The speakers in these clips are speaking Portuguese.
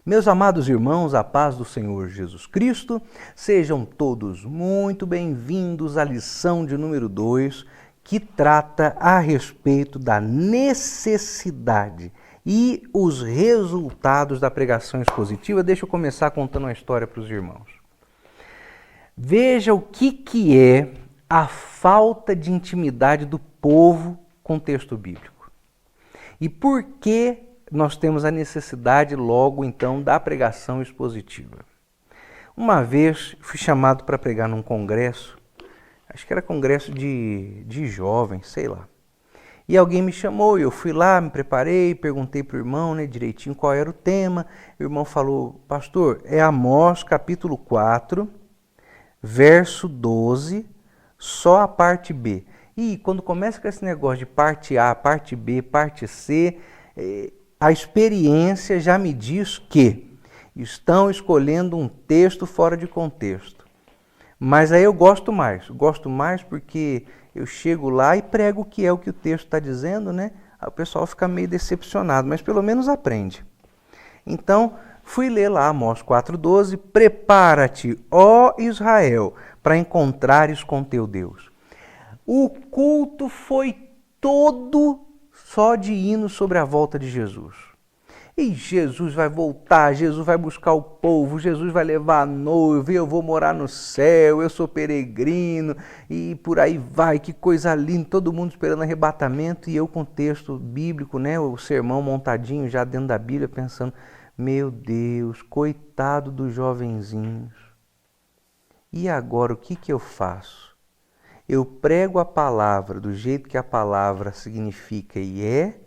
Meus amados irmãos, a paz do Senhor Jesus Cristo, sejam todos muito bem-vindos à lição de número 2, que trata a respeito da necessidade e os resultados da pregação expositiva. Deixa eu começar contando uma história para os irmãos. Veja o que é a falta de intimidade do povo com o texto bíblico. E por que nós temos a necessidade logo então da pregação expositiva. Uma vez fui chamado para pregar num congresso, acho que era congresso de jovens, sei lá. E alguém me chamou, eu fui lá, me preparei, perguntei para o irmão direitinho qual era o tema. O irmão falou: pastor, é Amós capítulo 4, verso 12, só a parte B. E quando começa com esse negócio de parte A, parte B, parte C, a experiência já me diz que estão escolhendo um texto fora de contexto. Mas aí eu gosto mais porque eu chego lá e prego o que é o que o texto está dizendo, né? Aí o pessoal fica meio decepcionado, mas pelo menos aprende. Então, fui ler lá Amós 4,12, prepara-te, ó Israel, para encontrares com teu Deus. O culto foi todo só de hino sobre a volta de Jesus. E Jesus vai voltar, Jesus vai buscar o povo, Jesus vai levar a noiva, eu vou morar no céu, eu sou peregrino, e por aí vai, que coisa linda, todo mundo esperando arrebatamento, e eu com o texto bíblico, o sermão montadinho já dentro da Bíblia, pensando, meu Deus, coitado dos jovenzinhos. E agora o que eu faço? Eu prego a palavra do jeito que a palavra significa e é,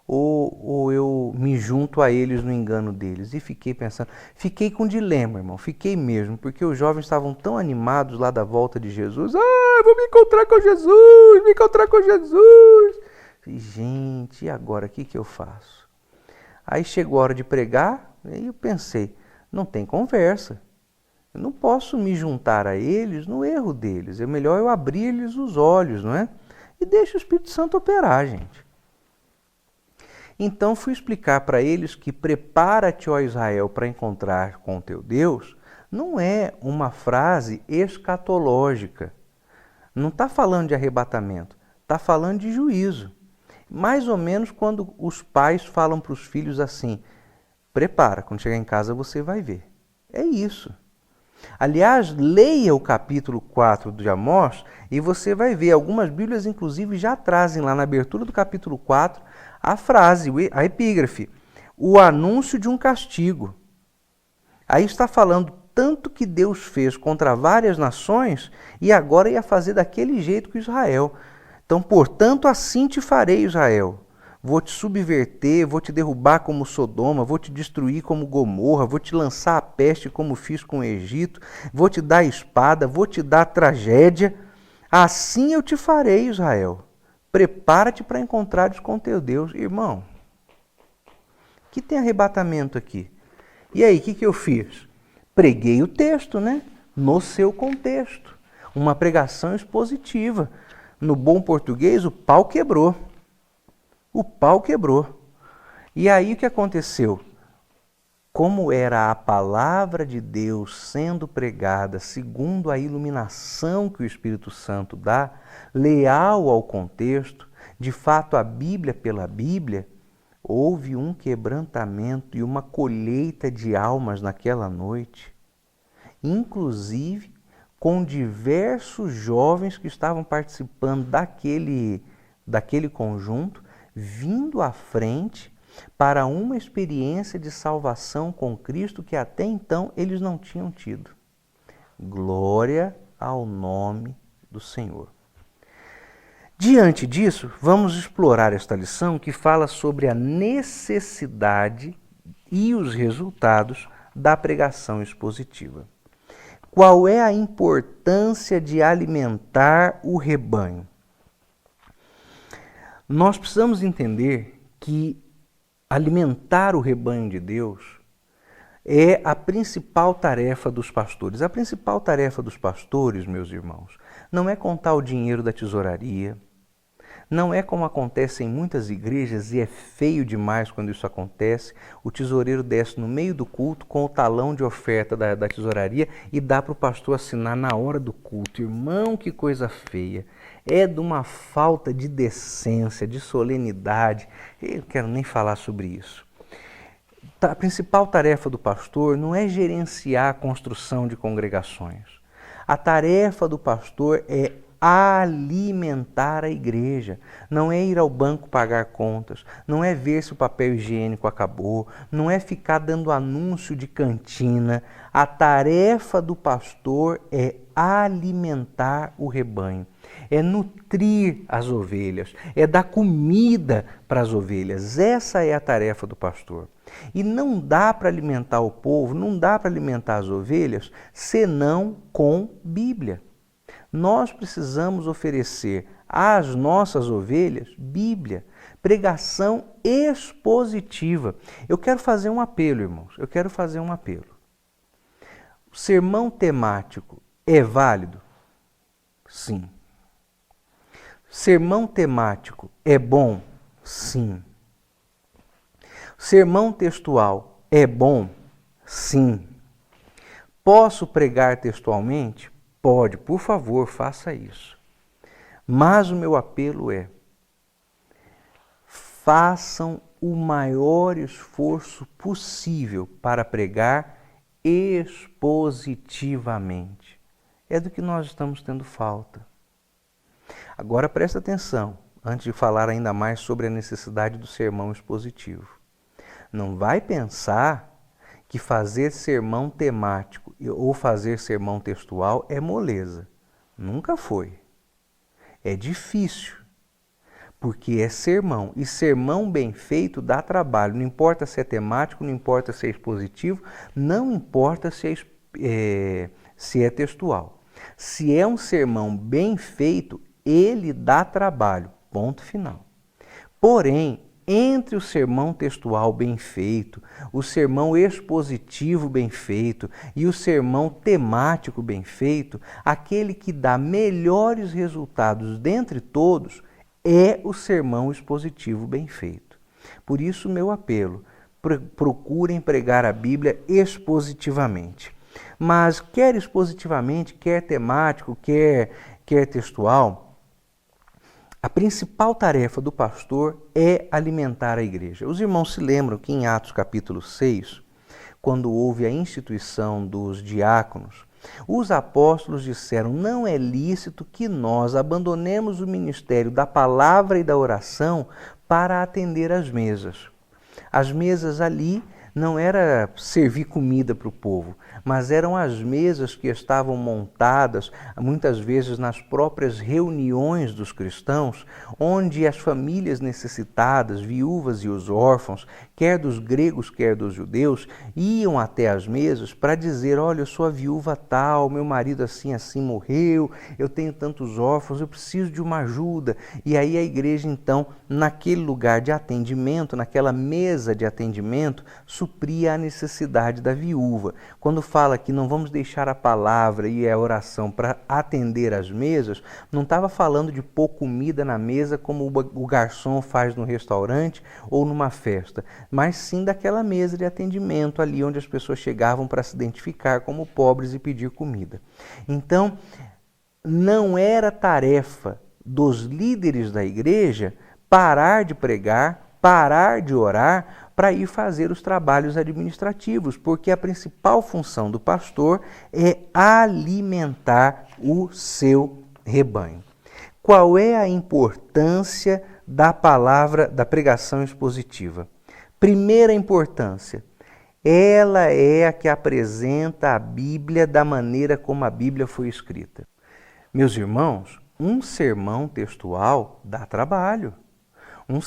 ou eu me junto a eles no engano deles? E fiquei pensando, fiquei com dilema, irmão, fiquei mesmo, porque os jovens estavam tão animados lá da volta de Jesus. Eu vou me encontrar com Jesus, me encontrar com Jesus. E, gente, e agora o que eu faço? Aí chegou a hora de pregar, e eu pensei, não tem conversa. Eu não posso me juntar a eles no erro deles. É melhor eu abrir-lhes os olhos, não é? E deixa o Espírito Santo operar, gente. Então fui explicar para eles que prepara-te, ó Israel, para encontrar com teu Deus, não é uma frase escatológica. Não está falando de arrebatamento, está falando de juízo. Mais ou menos quando os pais falam para os filhos assim, prepara, quando chegar em casa você vai ver. É isso. Aliás, leia o capítulo 4 de Amós e você vai ver, algumas Bíblias inclusive já trazem lá na abertura do capítulo 4 a frase, a epígrafe, o anúncio de um castigo. Aí está falando tanto que Deus fez contra várias nações e agora ia fazer daquele jeito com Israel. Então, portanto, assim te farei, Israel. Vou te subverter, vou te derrubar como Sodoma, vou te destruir como Gomorra, vou te lançar a peste como fiz com o Egito, vou te dar espada, vou te dar tragédia. Assim eu te farei, Israel. Prepara-te para encontrares com teu Deus. Irmão, que tem arrebatamento aqui? E aí, o que eu fiz? Preguei o texto, no seu contexto. Uma pregação expositiva. No bom português, o pau quebrou. O pau quebrou. E aí o que aconteceu? Como era a palavra de Deus sendo pregada segundo a iluminação que o Espírito Santo dá, leal ao contexto, de fato a Bíblia pela Bíblia, houve um quebrantamento e uma colheita de almas naquela noite, inclusive com diversos jovens que estavam participando daquele conjunto, vindo à frente para uma experiência de salvação com Cristo que até então eles não tinham tido. Glória ao nome do Senhor. Diante disso, vamos explorar esta lição que fala sobre a necessidade e os resultados da pregação expositiva. Qual é a importância de alimentar o rebanho? Nós precisamos entender que alimentar o rebanho de Deus é a principal tarefa dos pastores. A principal tarefa dos pastores, meus irmãos, não é contar o dinheiro da tesouraria, Não é como acontece em muitas igrejas, e é feio demais quando isso acontece. O tesoureiro desce no meio do culto com o talão de oferta da tesouraria e dá para o pastor assinar na hora do culto. Irmão, que coisa feia. É de uma falta de decência, de solenidade. Eu não quero nem falar sobre isso. A principal tarefa do pastor não é gerenciar a construção de congregações. A tarefa do pastor é alimentar a igreja, não é ir ao banco pagar contas, não é ver se o papel higiênico acabou, não é ficar dando anúncio de cantina. A tarefa do pastor é alimentar o rebanho, é nutrir as ovelhas, é dar comida para as ovelhas. Essa é a tarefa do pastor. E não dá para alimentar o povo, não dá para alimentar as ovelhas, senão com Bíblia. Nós precisamos oferecer às nossas ovelhas Bíblia, pregação expositiva. Eu quero fazer um apelo, irmãos, eu quero fazer um apelo. O sermão temático é válido? Sim. Sermão temático é bom? Sim. Sermão textual é bom? Sim. Posso pregar textualmente? Pode, por favor, faça isso. Mas o meu apelo é: façam o maior esforço possível para pregar expositivamente. É do que nós estamos tendo falta. Agora presta atenção, antes de falar ainda mais sobre a necessidade do sermão expositivo. Não vai pensar que fazer sermão temático ou fazer sermão textual é moleza. Nunca foi. É difícil, porque é sermão. E sermão bem feito dá trabalho. Não importa se é temático, não importa se é expositivo, não importa se é textual. Se é um sermão bem feito, ele dá trabalho. Ponto final. Porém, entre o sermão textual bem feito, o sermão expositivo bem feito e o sermão temático bem feito, aquele que dá melhores resultados dentre todos é o sermão expositivo bem feito. Por isso, meu apelo, procurem pregar a Bíblia expositivamente. Mas quer expositivamente, quer temático, quer textual, a principal tarefa do pastor é alimentar a igreja. Os irmãos se lembram que em Atos capítulo 6, quando houve a instituição dos diáconos, os apóstolos disseram: não é lícito que nós abandonemos o ministério da palavra e da oração para atender às mesas. As mesas ali não era servir comida para o povo, mas eram as mesas que estavam montadas, muitas vezes nas próprias reuniões dos cristãos, onde as famílias necessitadas, viúvas e os órfãos, quer dos gregos, quer dos judeus, iam até as mesas para dizer: olha, eu sou a viúva tal, meu marido assim morreu, eu tenho tantos órfãos, eu preciso de uma ajuda. E aí a igreja, então, naquele lugar de atendimento, naquela mesa de atendimento, supria a necessidade da viúva. Quando fala que não vamos deixar a palavra e a oração para atender as mesas, não estava falando de pôr comida na mesa como o garçom faz no restaurante ou numa festa, mas sim daquela mesa de atendimento ali onde as pessoas chegavam para se identificar como pobres e pedir comida. Então, não era tarefa dos líderes da igreja parar de pregar, parar de orar, para ir fazer os trabalhos administrativos, porque a principal função do pastor é alimentar o seu rebanho. Qual é a importância da palavra, da pregação expositiva? Primeira importância, ela é a que apresenta a Bíblia da maneira como a Bíblia foi escrita. Meus irmãos, um sermão textual dá trabalho. Um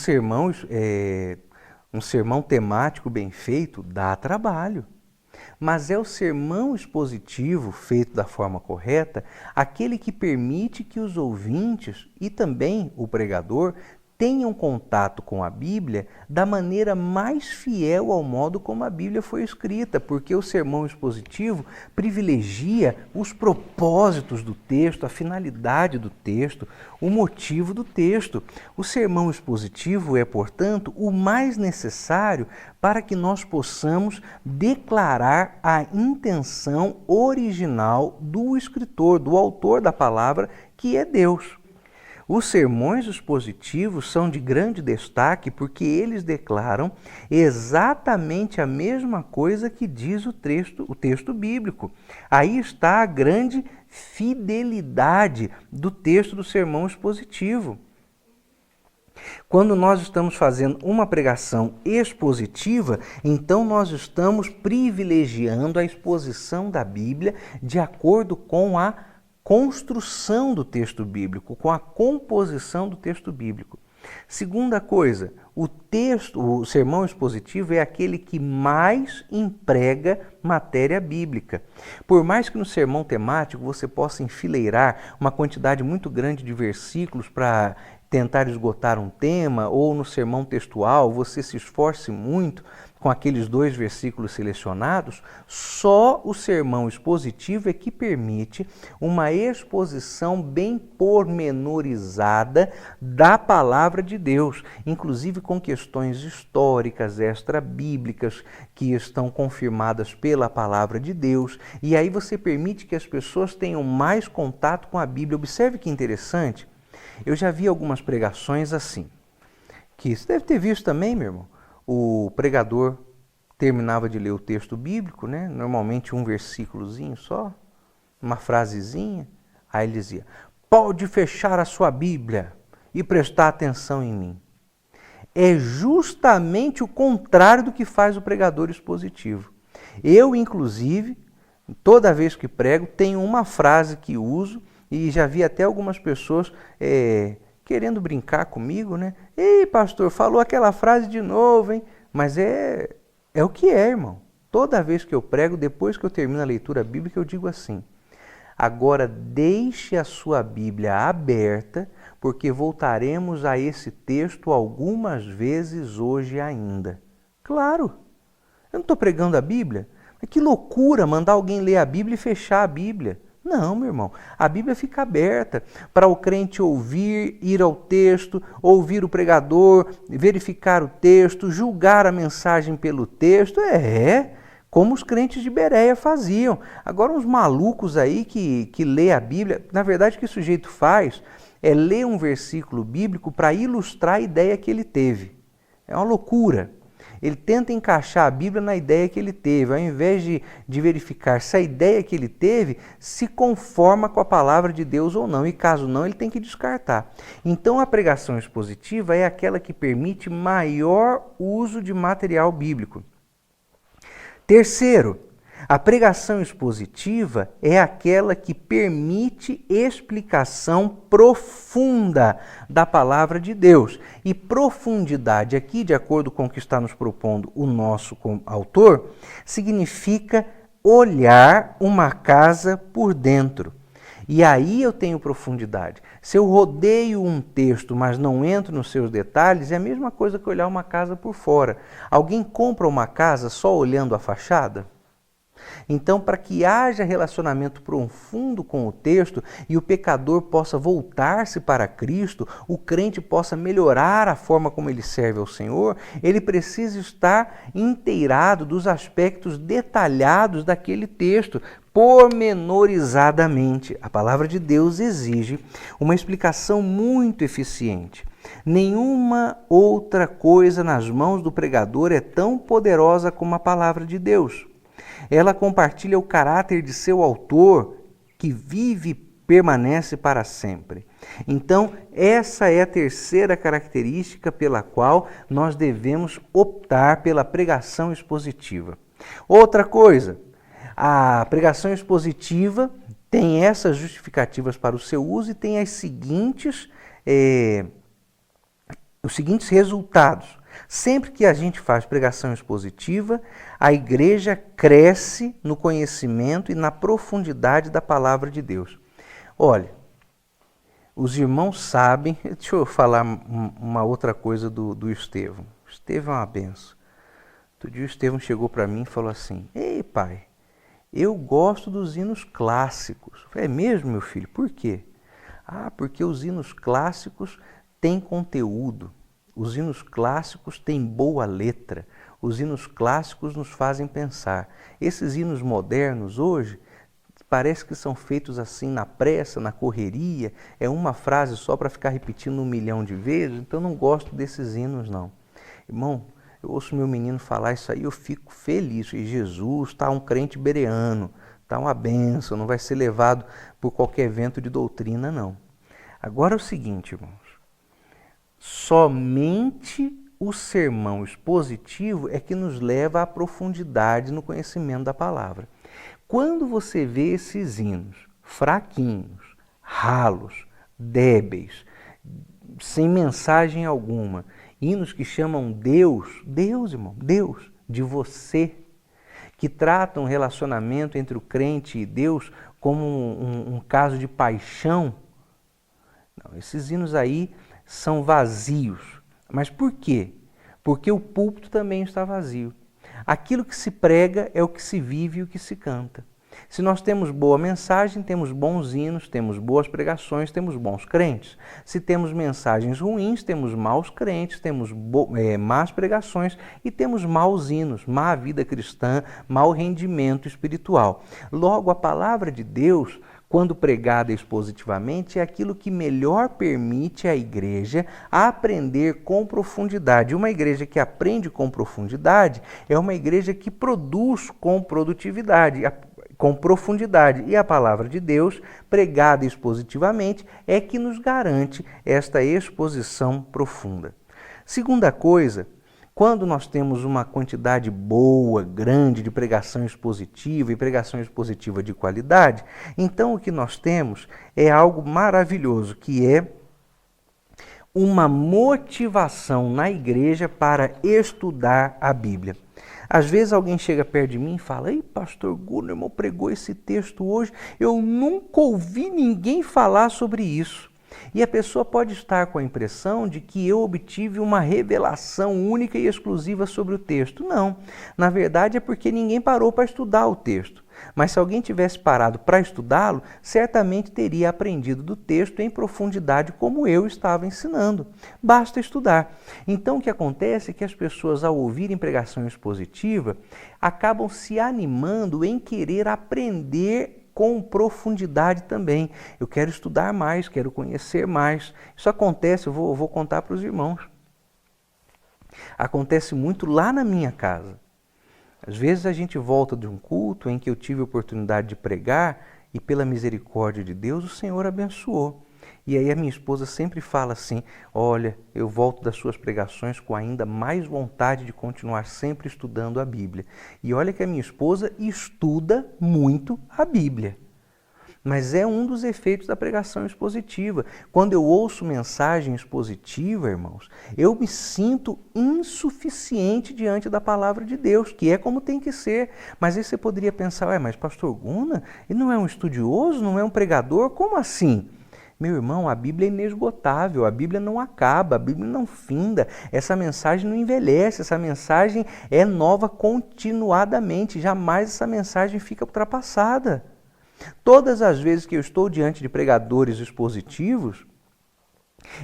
sermão temático bem feito dá trabalho. Mas é o sermão expositivo, feito da forma correta, aquele que permite que os ouvintes e também o pregador tenham contato com a Bíblia da maneira mais fiel ao modo como a Bíblia foi escrita, porque o sermão expositivo privilegia os propósitos do texto, a finalidade do texto, o motivo do texto. O sermão expositivo é, portanto, o mais necessário para que nós possamos declarar a intenção original do escritor, do autor da palavra, que é Deus. Os sermões expositivos são de grande destaque porque eles declaram exatamente a mesma coisa que diz o texto bíblico. Aí está a grande fidelidade do texto do sermão expositivo. Quando nós estamos fazendo uma pregação expositiva, então nós estamos privilegiando a exposição da Bíblia de acordo com a construção do texto bíblico, com a composição do texto bíblico. Segunda coisa, o sermão expositivo é aquele que mais emprega matéria bíblica. Por mais que no sermão temático você possa enfileirar uma quantidade muito grande de versículos para tentar esgotar um tema, ou no sermão textual você se esforce muito com aqueles 2 versículos selecionados, só o sermão expositivo é que permite uma exposição bem pormenorizada da palavra de Deus, inclusive com questões históricas, extra-bíblicas, que estão confirmadas pela palavra de Deus, e aí você permite que as pessoas tenham mais contato com a Bíblia. Observe que interessante, eu já vi algumas pregações assim, que você deve ter visto também, meu irmão. O pregador terminava de ler o texto bíblico, né? Normalmente um versículozinho só, uma frasezinha, aí ele dizia: pode fechar a sua Bíblia e prestar atenção em mim. É justamente o contrário do que faz o pregador expositivo. Eu, inclusive, toda vez que prego, tenho uma frase que uso, e já vi até algumas pessoas querendo brincar comigo, né? Ei, pastor, falou aquela frase de novo, hein? Mas é o que é, irmão. Toda vez que eu prego, depois que eu termino a leitura bíblica, eu digo assim: agora deixe a sua Bíblia aberta, porque voltaremos a esse texto algumas vezes hoje ainda. Claro, eu não estou pregando a Bíblia. Mas que loucura mandar alguém ler a Bíblia e fechar a Bíblia. Não, meu irmão, a Bíblia fica aberta para o crente ouvir, ir ao texto, ouvir o pregador, verificar o texto, julgar a mensagem pelo texto, como os crentes de Bereia faziam. Agora uns malucos aí que lê a Bíblia, na verdade o que o sujeito faz é ler um versículo bíblico para ilustrar a ideia que ele teve. É uma loucura. Ele tenta encaixar a Bíblia na ideia que ele teve, ao invés de verificar se a ideia que ele teve se conforma com a palavra de Deus ou não, e caso não, ele tem que descartar. Então a pregação expositiva é aquela que permite maior uso de material bíblico. Terceiro, a pregação expositiva é aquela que permite explicação profunda da palavra de Deus. E profundidade aqui, de acordo com o que está nos propondo o nosso autor, significa olhar uma casa por dentro. E aí eu tenho profundidade. Se eu rodeio um texto, mas não entro nos seus detalhes, é a mesma coisa que olhar uma casa por fora. Alguém compra uma casa só olhando a fachada? Então, para que haja relacionamento profundo com o texto e o pecador possa voltar-se para Cristo, o crente possa melhorar a forma como ele serve ao Senhor, ele precisa estar inteirado dos aspectos detalhados daquele texto, pormenorizadamente. A palavra de Deus exige uma explicação muito eficiente. Nenhuma outra coisa nas mãos do pregador é tão poderosa como a palavra de Deus. Ela compartilha o caráter de seu autor, que vive e permanece para sempre. Então, essa é a terceira característica pela qual nós devemos optar pela pregação expositiva. Outra coisa, a pregação expositiva tem essas justificativas para o seu uso e tem os seguintes resultados. Sempre que a gente faz pregação expositiva, a igreja cresce no conhecimento e na profundidade da palavra de Deus. Olha, Os irmãos sabem, deixa eu falar uma outra coisa do Estevão. O Estevão é uma benção. Outro dia o Estevão chegou para mim e falou assim: ei, pai, eu gosto dos hinos clássicos. Eu falei: é mesmo, meu filho? Por quê? Ah, porque os hinos clássicos têm conteúdo. Os hinos clássicos têm boa letra. Os hinos clássicos nos fazem pensar. Esses hinos modernos hoje parece que são feitos assim na pressa, na correria. É uma frase só para ficar repetindo 1 milhão de vezes. Então não gosto desses hinos, não. Irmão, eu ouço meu menino falar isso aí, eu fico feliz. E Jesus está um crente bereano, está uma bênção, não vai ser levado por qualquer vento de doutrina, não. Agora é o seguinte, irmãos. Somente o sermão expositivo é que nos leva à profundidade no conhecimento da palavra. Quando você vê esses hinos fraquinhos, ralos, débeis, sem mensagem alguma, hinos que chamam Deus, irmão, Deus, de você, que tratam o relacionamento entre o crente e Deus como um caso de paixão. Não, esses hinos aí são vazios. Mas por quê? Porque o púlpito também está vazio. Aquilo que se prega é o que se vive e o que se canta. Se nós temos boa mensagem, temos bons hinos, temos boas pregações, temos bons crentes. Se temos mensagens ruins, temos maus crentes, temos más pregações e temos maus hinos, má vida cristã, mau rendimento espiritual. Logo, a palavra de Deus, quando pregada expositivamente, é aquilo que melhor permite à igreja aprender com profundidade. Uma igreja que aprende com profundidade é uma igreja que produz com produtividade, com profundidade. E a palavra de Deus, pregada expositivamente, é que nos garante esta exposição profunda. Segunda coisa, quando nós temos uma quantidade boa, grande de pregação expositiva e pregação expositiva de qualidade, então o que nós temos é algo maravilhoso, que é uma motivação na igreja para estudar a Bíblia. Às vezes alguém chega perto de mim e fala: ei, pastor Gunnar, irmão, pregou esse texto hoje, eu nunca ouvi ninguém falar sobre isso. E a pessoa pode estar com a impressão de que eu obtive uma revelação única e exclusiva sobre o texto. Não, na verdade é porque ninguém parou para estudar o texto. Mas se alguém tivesse parado para estudá-lo, certamente teria aprendido do texto em profundidade como eu estava ensinando. Basta estudar. Então o que acontece é que as pessoas, ao ouvirem pregação expositiva, acabam se animando em querer aprender com profundidade também. Eu quero estudar mais, quero conhecer mais. Isso acontece, eu vou contar para os irmãos. Acontece muito lá na minha casa. Às vezes a gente volta de um culto em que eu tive a oportunidade de pregar e pela misericórdia de Deus o Senhor abençoou. E aí a minha esposa sempre fala assim: olha, eu volto das suas pregações com ainda mais vontade de continuar sempre estudando a Bíblia. E olha que a minha esposa estuda muito a Bíblia. Mas é um dos efeitos da pregação expositiva. Quando eu ouço mensagem expositiva, irmãos, eu me sinto insuficiente diante da palavra de Deus, que é como tem que ser. Mas aí você poderia pensar: mas pastor Gunnar, ele não é um estudioso, não é um pregador? Como assim? Meu irmão, a Bíblia é inesgotável, a Bíblia não acaba, a Bíblia não finda, essa mensagem não envelhece, essa mensagem é nova continuadamente, jamais essa mensagem fica ultrapassada. Todas as vezes que eu estou diante de pregadores expositivos,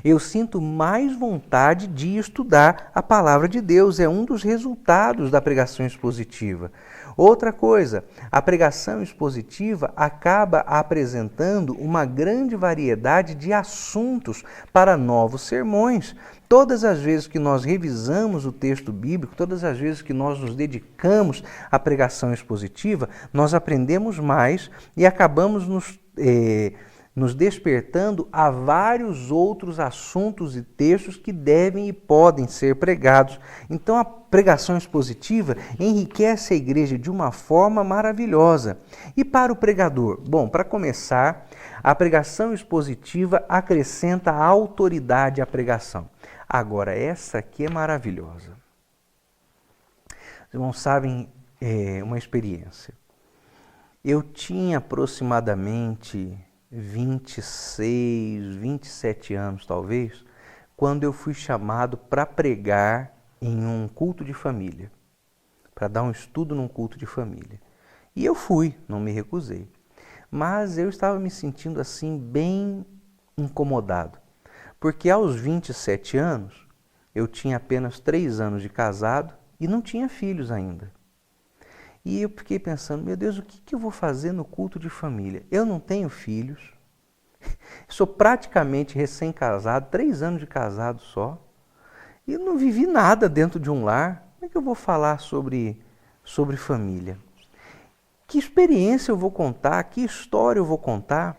eu sinto mais vontade de estudar a palavra de Deus, é um dos resultados da pregação expositiva. Outra coisa, a pregação expositiva acaba apresentando uma grande variedade de assuntos para novos sermões. Todas as vezes que nós revisamos o texto bíblico, todas as vezes que nós nos dedicamos à pregação expositiva, nós aprendemos mais e acabamos nos despertando a vários outros assuntos e textos que devem e podem ser pregados. Então a pregação expositiva enriquece a igreja de uma forma maravilhosa. E para o pregador? Bom, para começar, a pregação expositiva acrescenta autoridade à pregação. Agora, essa aqui é maravilhosa. Os irmãos sabem uma experiência. Eu tinha aproximadamente 26, 27 anos talvez, quando eu fui chamado para pregar em um culto de família, para dar um estudo num culto de família. E eu fui, não me recusei. Mas eu estava me sentindo assim bem incomodado, porque aos 27 anos eu tinha apenas 3 anos de casado e não tinha filhos ainda. E eu fiquei pensando, meu Deus, o que eu vou fazer no culto de família? Eu não tenho filhos, sou praticamente recém-casado, 3 anos de casado só, e não vivi nada dentro de um lar. Como é que eu vou falar sobre família? Que experiência eu vou contar? Que história eu vou contar?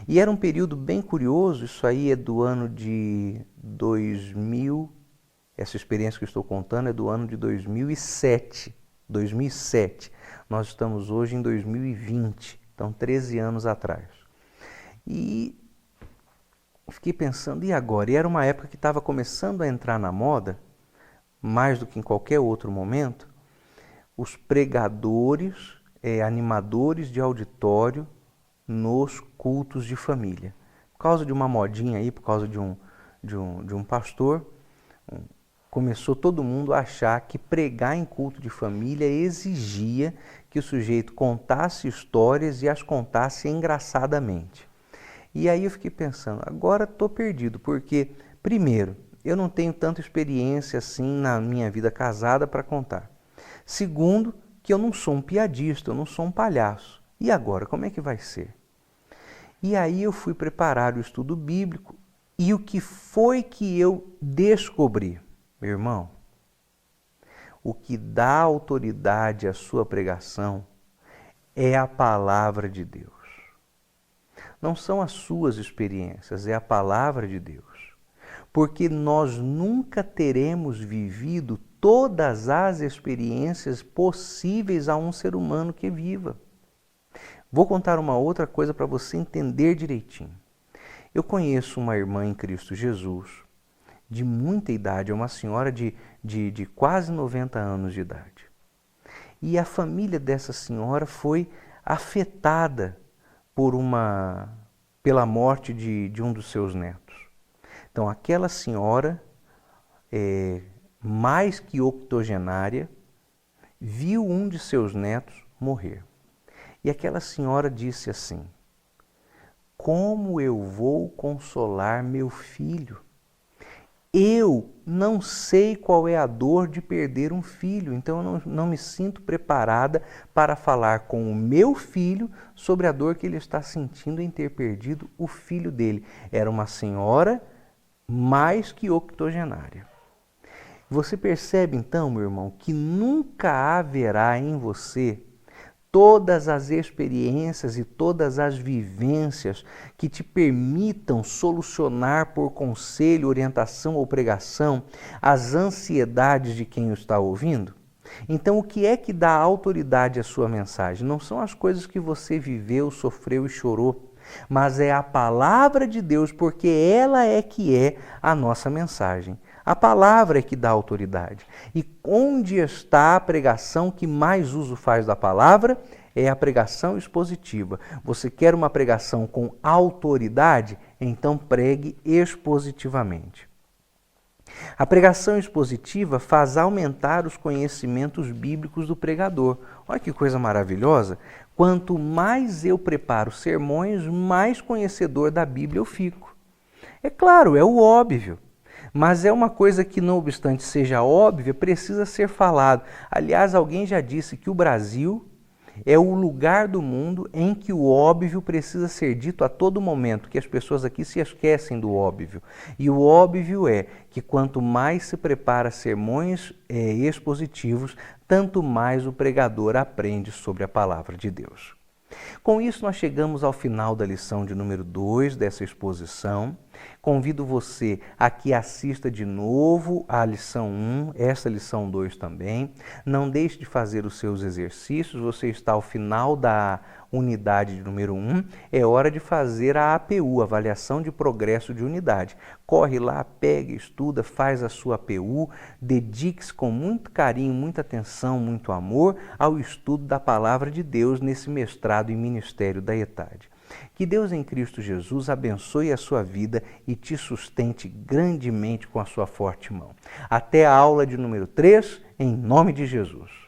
E era um período bem curioso, isso aí é do ano de 2000, essa experiência que eu estou contando é do ano de 2007. 2007. Nós estamos hoje em 2020, então 13 anos atrás. E fiquei pensando, e agora? E era uma época que estava começando a entrar na moda, mais do que em qualquer outro momento, os pregadores, animadores de auditório nos cultos de família. Por causa de uma modinha aí, por causa de um pastor, começou todo mundo a achar que pregar em culto de família exigia que o sujeito contasse histórias e as contasse engraçadamente. E aí eu fiquei pensando, agora estou perdido, porque, primeiro, eu não tenho tanta experiência assim na minha vida casada para contar. Segundo, que eu não sou um piadista, eu não sou um palhaço. E agora, como é que vai ser? E aí eu fui preparar o estudo bíblico e o que foi que eu descobri? Meu irmão, o que dá autoridade à sua pregação é a palavra de Deus. Não são as suas experiências, é a palavra de Deus. Porque nós nunca teremos vivido todas as experiências possíveis a um ser humano que viva. Vou contar uma outra coisa para você entender direitinho. Eu conheço uma irmã em Cristo Jesus, de muita idade, é uma senhora de quase 90 anos de idade. E a família dessa senhora foi afetada pela morte de um dos seus netos. Então, aquela senhora, mais que octogenária, viu um de seus netos morrer. E aquela senhora disse assim: como eu vou consolar meu filho? Eu não sei qual é a dor de perder um filho, então eu não me sinto preparada para falar com o meu filho sobre a dor que ele está sentindo em ter perdido o filho dele. Era uma senhora mais que octogenária. Você percebe então, meu irmão, que nunca haverá em você todas as experiências e todas as vivências que te permitam solucionar por conselho, orientação ou pregação as ansiedades de quem o está ouvindo? Então, o que é que dá autoridade à sua mensagem? Não são as coisas que você viveu, sofreu e chorou, mas é a palavra de Deus, porque ela é que é a nossa mensagem. A palavra é que dá autoridade. E onde está a pregação que mais uso faz da palavra? É a pregação expositiva. Você quer uma pregação com autoridade? Então pregue expositivamente. A pregação expositiva faz aumentar os conhecimentos bíblicos do pregador. Olha que coisa maravilhosa! Quanto mais eu preparo sermões, mais conhecedor da Bíblia eu fico. É claro, é o óbvio. Mas é uma coisa que, não obstante seja óbvia, precisa ser falado. Aliás, alguém já disse que o Brasil é o lugar do mundo em que o óbvio precisa ser dito a todo momento, que as pessoas aqui se esquecem do óbvio. E o óbvio é que quanto mais se prepara sermões expositivos, tanto mais o pregador aprende sobre a palavra de Deus. Com isso, nós chegamos ao final da lição de número 2 dessa exposição. Convido você a que assista de novo a lição 1, essa lição 2 também. Não deixe de fazer os seus exercícios, você está ao final da unidade de número 1, é hora de fazer a APU, Avaliação de Progresso de Unidade. Corre lá, pega, estuda, faz a sua APU, dedique-se com muito carinho, muita atenção, muito amor ao estudo da Palavra de Deus nesse mestrado em Ministério da ETAD. Que Deus em Cristo Jesus abençoe a sua vida e te sustente grandemente com a sua forte mão. Até a aula de número 3, em nome de Jesus.